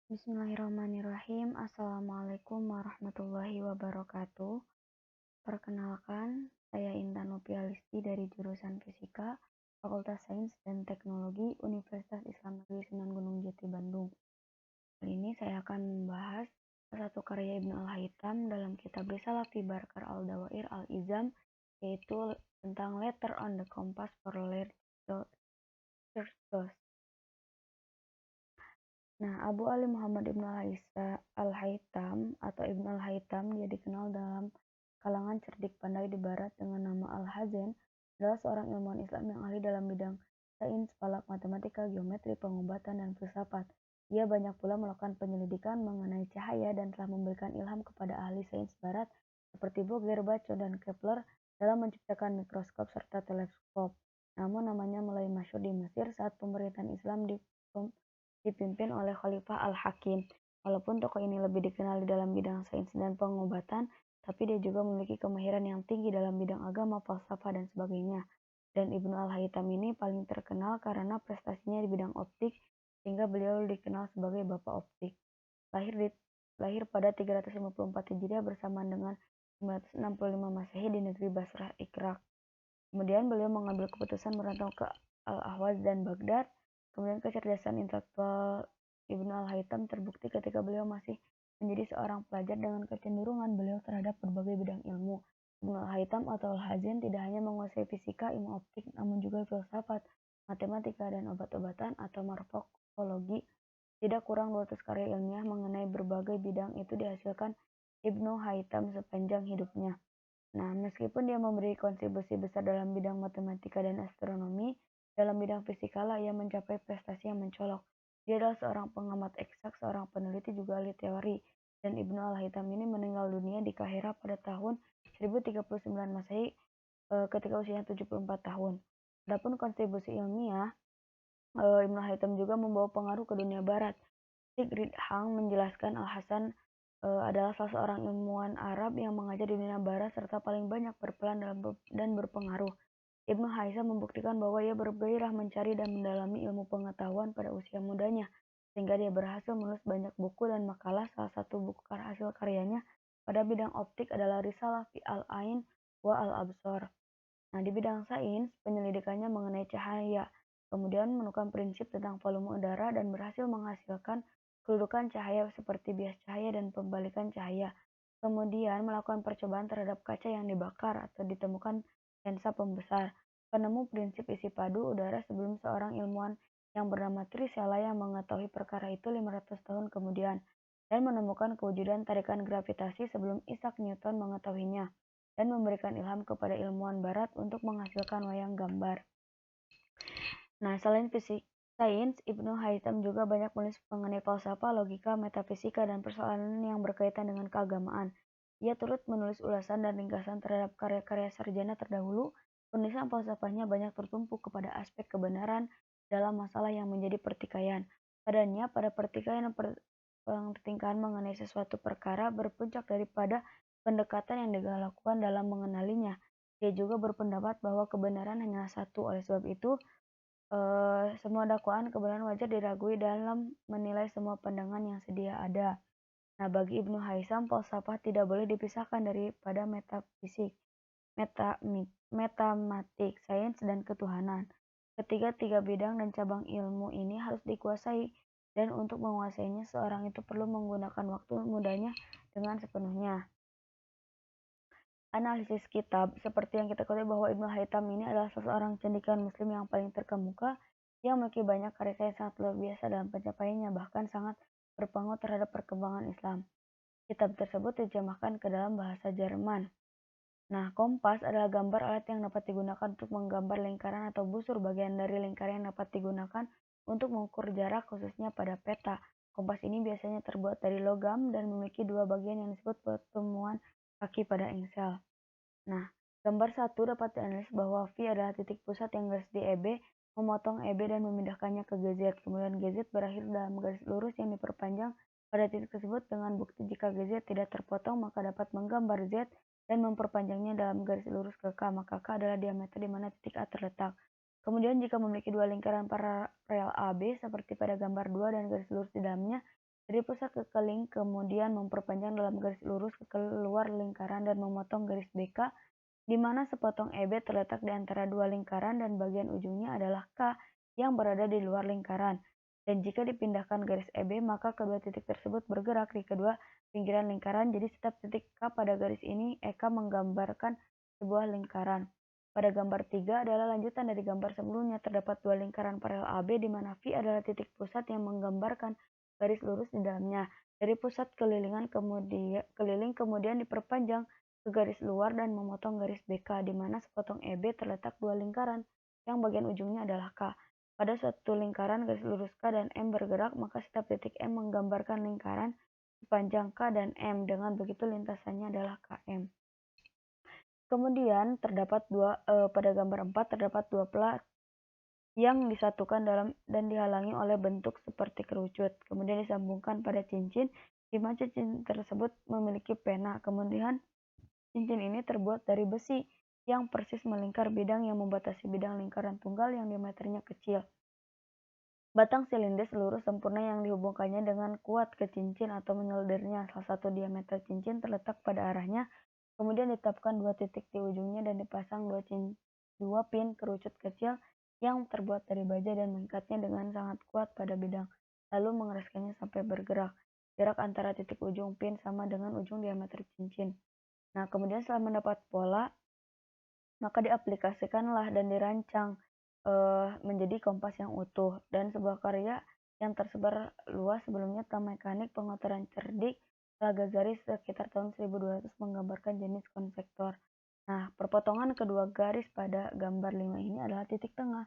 Bismillahirrahmanirrahim. Assalamualaikum warahmatullahi wabarakatuh. Perkenalkan, saya Intan Nopialisti dari jurusan Fisika, Fakultas Sains dan Teknologi Universitas Islam Negeri Sunan Gunung Jati Bandung. Kali ini saya akan membahas salah satu karya Ibnu Al-Haytham dalam kitab Risalah fi Barkar al-Dawair al-Izam, yaitu tentang Letter on the Compass for Large Churches. Nah, Abu Ali Muhammad Ibnu Al-Haytham atau Ibnu Al-Haytham, dia dikenal dalam kalangan cerdik pandai di barat dengan nama Al-Hazen, adalah seorang ilmuwan Islam yang ahli dalam bidang sains, falak, matematika, geometri, pengobatan, dan filsafat. Ia banyak pula melakukan penyelidikan mengenai cahaya dan telah memberikan ilham kepada ahli sains barat seperti Vogler, Bacon, dan Kepler dalam menciptakan mikroskop serta teleskop. Namun namanya mulai masyhur di Mesir saat pemerintahan Islam dipimpin oleh Khalifah Al-Hakim. Walaupun tokoh ini lebih dikenal di dalam bidang sains dan pengobatan, tapi dia juga memiliki kemahiran yang tinggi dalam bidang agama, falsafah, dan sebagainya. Dan Ibnu Al-Haytham ini paling terkenal karena prestasinya di bidang optik, sehingga beliau dikenal sebagai Bapak Optik. Lahir pada 354 Hijriah bersamaan dengan 965 Masehi di negeri Basrah, Irak. Kemudian beliau mengambil keputusan merantau ke Al-Ahwaz dan Baghdad. Kemudian kecerdasan intelektual Ibnu Al-Haytham terbukti ketika beliau masih menjadi seorang pelajar dengan kecenderungan beliau terhadap berbagai bidang ilmu. Ibnu Al-Haytham atau Al-Hazin tidak hanya menguasai fisika, ilmu optik, namun juga filsafat, matematika, dan obat-obatan atau morfologi. Tidak kurang 200 karya ilmiah mengenai berbagai bidang itu dihasilkan Ibnu Haytham sepanjang hidupnya. Nah, meskipun dia memberi kontribusi besar dalam bidang matematika dan astronomi, dalam bidang fisikalah ia mencapai prestasi yang mencolok. Dia adalah seorang pengamat eksak, seorang peneliti juga ahli teori, dan Ibnu Al-Haytham ini meninggal dunia di Kahira pada tahun 1039 Masehi ketika usianya 74 tahun. Adapun kontribusi ilmiah, Ibnu Haytham juga membawa pengaruh ke dunia barat. Sigrid Hang menjelaskan Al-Hasan adalah salah seorang ilmuwan Arab yang mengajar di dunia barat serta paling banyak berperan dan berpengaruh. Ibnu Haytham membuktikan bahwa ia bergairah mencari dan mendalami ilmu pengetahuan pada usia mudanya, sehingga dia berhasil menulis banyak buku dan makalah. Salah satu buku hasil karyanya pada bidang optik adalah Risalah fi al-Ain wa al-Absar. Nah, di bidang sains, penyelidikannya mengenai cahaya, kemudian menemukan prinsip tentang volume udara dan berhasil menghasilkan kedudukan cahaya seperti bias cahaya dan pembalikan cahaya. Kemudian melakukan percobaan terhadap kaca yang dibakar atau ditemukan lensa pembesar. Penemu prinsip isi padu udara sebelum seorang ilmuwan yang bernama Trisela yang mengetahui perkara itu 500 tahun kemudian, dan menemukan kewujudan tarikan gravitasi sebelum Isaac Newton mengetahuinya, dan memberikan ilham kepada ilmuwan barat untuk menghasilkan wayang gambar. Nah, selain sains, Ibnu Haytham juga banyak menulis mengenai falsafah, logika, metafisika, dan persoalan yang berkaitan dengan keagamaan. Ia turut menulis ulasan dan ringkasan terhadap karya-karya sarjana terdahulu. Penulisan falsafahnya banyak tertumpu kepada aspek kebenaran dalam masalah yang menjadi pertikaian. Padanya, pada pertikaian pertingkahan mengenai sesuatu perkara berpuncak daripada pendekatan yang dilakukan dalam mengenalinya. Dia juga berpendapat bahwa kebenaran hanyalah satu. Oleh sebab itu, semua dakwaan kebenaran wajar diragui dalam menilai semua pandangan yang sedia ada. Nah, bagi Ibnu Haytham, falsafah tidak boleh dipisahkan daripada metafisik, matematik, sains, dan ketuhanan. Ketiga-tiga bidang dan cabang ilmu ini harus dikuasai, dan untuk menguasainya seorang itu perlu menggunakan waktu mudanya dengan sepenuhnya. Analisis kitab, seperti yang kita ketahui bahwa Ibnu Haytham ini adalah seorang cendekiawan muslim yang paling terkemuka, yang memiliki banyak karya yang sangat luar biasa dalam pencapaiannya, bahkan sangat berpengaruh terhadap perkembangan Islam. Kitab tersebut diterjemahkan ke dalam bahasa Jerman. Nah, kompas adalah gambar alat yang dapat digunakan untuk menggambar lingkaran atau busur. Bagian dari lingkaran yang dapat digunakan untuk mengukur jarak, khususnya pada peta. Kompas ini biasanya terbuat dari logam dan memiliki dua bagian yang disebut pertemuan kaki pada engsel. Nah, gambar 1 dapat dianalisis bahwa V adalah titik pusat yang garis di EB, memotong EB dan memindahkannya ke GZ. Kemudian GZ berakhir dalam garis lurus yang diperpanjang pada titik tersebut dengan bukti jika GZ tidak terpotong maka dapat menggambar Z dan memperpanjangnya dalam garis lurus ke K, maka K adalah diameter di mana titik A terletak. Kemudian jika memiliki dua lingkaran paralel AB seperti pada gambar 2 dan garis lurus di dalamnya, dari pusat ke keling, kemudian memperpanjang dalam garis lurus ke keluar lingkaran dan memotong garis BK, di mana sepotong EB terletak di antara dua lingkaran dan bagian ujungnya adalah K yang berada di luar lingkaran. Dan jika dipindahkan garis EB, maka kedua titik tersebut bergerak di kedua pinggiran lingkaran. Jadi setiap titik K pada garis ini, EK menggambarkan sebuah lingkaran. Pada gambar 3 adalah lanjutan dari gambar sebelumnya. Terdapat dua lingkaran paralel AB di mana V adalah titik pusat yang menggambarkan garis lurus di dalamnya. Dari pusat keliling kemudian diperpanjang ke garis luar dan memotong garis BK, di mana sepotong EB terletak dua lingkaran yang bagian ujungnya adalah K. Pada suatu lingkaran garis lurus K dan M bergerak, maka setiap titik M menggambarkan lingkaran sepanjang K dan M. Dengan begitu lintasannya adalah KM. Kemudian pada gambar 4 terdapat dua plat yang disatukan dalam dan dihalangi oleh bentuk seperti kerucut. Kemudian disambungkan pada cincin, di mana cincin tersebut memiliki pena. Kemudian cincin ini terbuat dari besi yang persis melingkar bidang yang membatasi bidang lingkaran tunggal yang diameternya kecil. Batang silinder lurus sempurna yang dihubungkannya dengan kuat ke cincin atau menyoldernya. Salah satu diameter cincin terletak pada arahnya. Kemudian ditetapkan dua titik di ujungnya dan dipasang dua pin kerucut kecil yang terbuat dari baja dan mengikatnya dengan sangat kuat pada bidang, lalu mengeraskannya sampai bergerak. Jarak antara titik ujung pin sama dengan ujung diameter cincin. Nah, kemudian setelah mendapat pola, maka diaplikasikanlah dan dirancang menjadi kompas yang utuh dan sebuah karya yang tersebar luas sebelumnya tentang mekanik pengotoran cerdik Al-Ghazali sekitar tahun 1200 menggambarkan jenis konvektor. Nah, perpotongan kedua garis pada gambar 5 ini adalah titik tengah.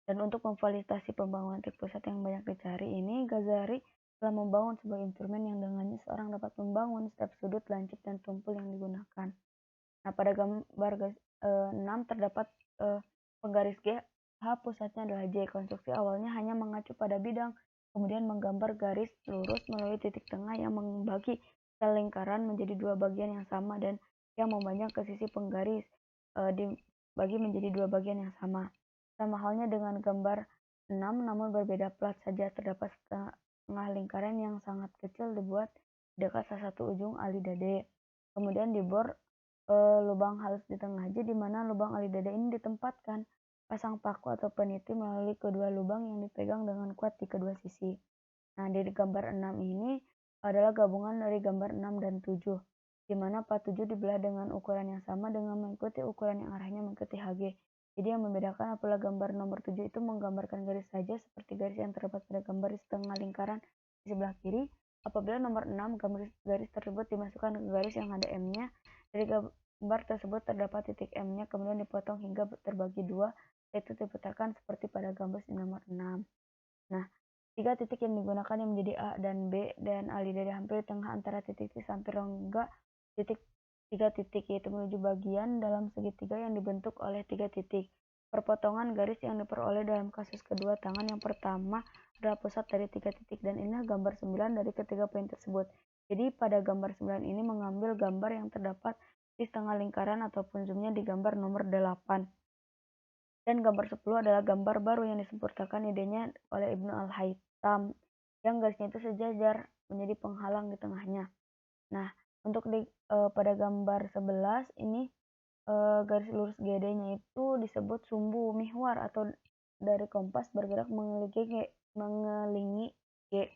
Dan untuk memfasilitasi pembangunan titik pusat yang banyak dicari ini, Ghazali telah membangun sebuah instrumen yang dengannya seorang dapat membangun setiap sudut, lancip, dan tumpul yang digunakan. Nah, pada gambar 6 terdapat penggaris G, H pusatnya adalah J. Konstruksi awalnya hanya mengacu pada bidang, kemudian menggambar garis lurus melalui titik tengah yang membagi sel lingkaran menjadi dua bagian yang sama dan yang memanjang ke sisi penggaris dibagi menjadi dua bagian yang sama. Sama halnya dengan gambar 6, namun berbeda plat saja. Terdapat setengah lingkaran yang sangat kecil dibuat dekat salah satu ujung alidade. Kemudian dibor lubang halus di tengah J, di mana lubang alidade ini ditempatkan. Pasang paku atau peniti melalui kedua lubang yang dipegang dengan kuat di kedua sisi. Nah, di gambar 6 ini adalah gabungan dari gambar 6 dan 7, di mana plat 7 dibelah dengan ukuran yang sama dengan mengikuti ukuran yang arahnya mengikuti HG. Jadi yang membedakan apabila gambar nomor 7 itu menggambarkan garis saja seperti garis yang terdapat pada gambar di setengah lingkaran di sebelah kiri. Apabila nomor 6 garis tersebut dimasukkan ke garis yang ada M-nya, dari gambar tersebut terdapat titik M-nya kemudian dipotong hingga terbagi dua, yaitu diputarkan seperti pada gambar di nomor 6. Nah, tiga titik yang digunakan yang menjadi A dan B dan alidade hampir di tengah antara titik-titik sampai rongga tiga titik, yaitu menuju bagian dalam segitiga yang dibentuk oleh tiga titik. Perpotongan garis yang diperoleh dalam kasus kedua tangan yang pertama adalah pusat dari tiga titik, dan inilah gambar 9 dari ketiga poin tersebut. Jadi pada gambar 9 ini mengambil gambar yang terdapat di setengah lingkaran ataupun zoomnya di gambar nomor 8. Dan gambar 10 adalah gambar baru yang disempurnakan idenya oleh Ibnu Al-Haytham, yang garisnya itu sejajar menjadi penghalang di tengahnya. Nah, untuk pada gambar 11 ini garis lurus GD-nya itu disebut sumbu mihwar atau dari kompas bergerak mengelilingi G.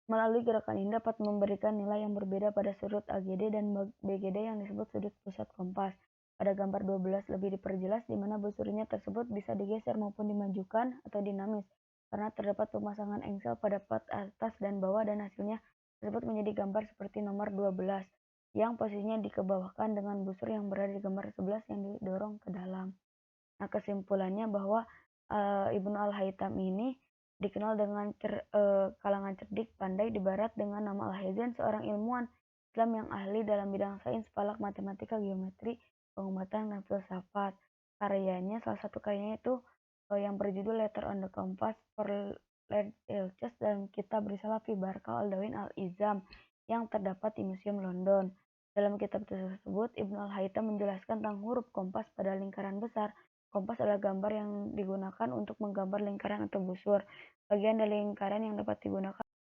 Melalui gerakan ini dapat memberikan nilai yang berbeda pada sudut AGD dan BGD yang disebut sudut pusat kompas. Pada gambar 12 lebih diperjelas di mana busurnya tersebut bisa digeser maupun dimajukan atau dinamis karena terdapat pemasangan engsel pada plat atas dan bawah, dan hasilnya tersebut menjadi gambar seperti nomor 12 yang posisinya dikebawahkan dengan busur yang berada di gambar 11 yang didorong ke dalam. Nah, kesimpulannya bahwa Ibnu Al-Haytham ini dikenal dengan kalangan cerdik pandai di barat dengan nama Al-Hazen, seorang ilmuwan Islam yang ahli dalam bidang sains, falak, matematika, geometri, pengobatan, dan filsafat. Salah satu karyanya itu yang berjudul Letter on the Compass for Lord Ilches dan kitab risalah fi Barkal al-Dawin al-Izam yang terdapat di Museum London. Dalam kitab tersebut, Ibnu Al-Haytham menjelaskan tentang huruf kompas pada lingkaran besar. Kompas adalah gambar yang digunakan untuk menggambar lingkaran atau busur. Bagian dari lingkaran yang dapat digunakan